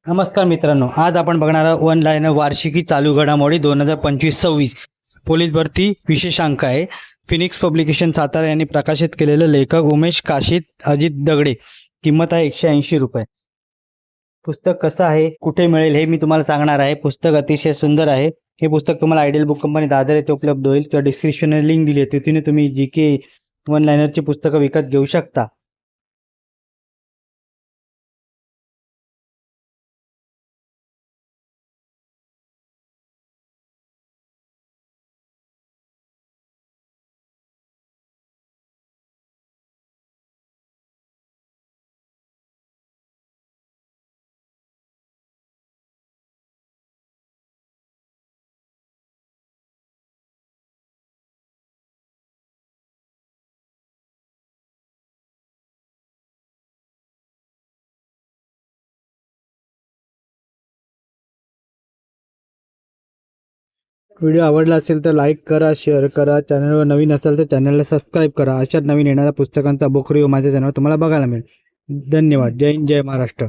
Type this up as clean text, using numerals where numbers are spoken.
नमस्कार मित्रांनो, आज आपण बघणार आहोत वन लाईनर वार्षिकी चालू घडामोडी 2025-26 पोलीस भरती विशेषांक आहे. फिनिक्स पब्लिकेशन सातारा यांनी प्रकाशित केलेलं लेखक उमेश काशीत अजित दगडे. किंमत आहे 180 रुपये. पुस्तक कसं आहे, कुठे मिळेल हे मी तुम्हाला सांगणार आहे. पुस्तक अतिशय सुंदर आहे. हे पुस्तक तुम्हाला आयडियल बुक कंपनी दादर येथे उपलब्ध होईल किंवा डिस्क्रिप्शनमध्ये लिंक दिली आहे, तिथे तुम्ही जी के वन लाईनरची पुस्तकं विकत घेऊ शकता. व्हिडिओ आवडला असेल तर लाईक करा, शेअर करा. चॅनलवर नवीन असाल तर चॅनलला सबस्क्राईब करा. अशाच नवीन येणाऱ्या पुस्तकांचा बुक रिव्ह्यू माझ्या चॅनलवर तुम्हाला बघायला मिळेल. धन्यवाद. जय हिंद, जय महाराष्ट्र.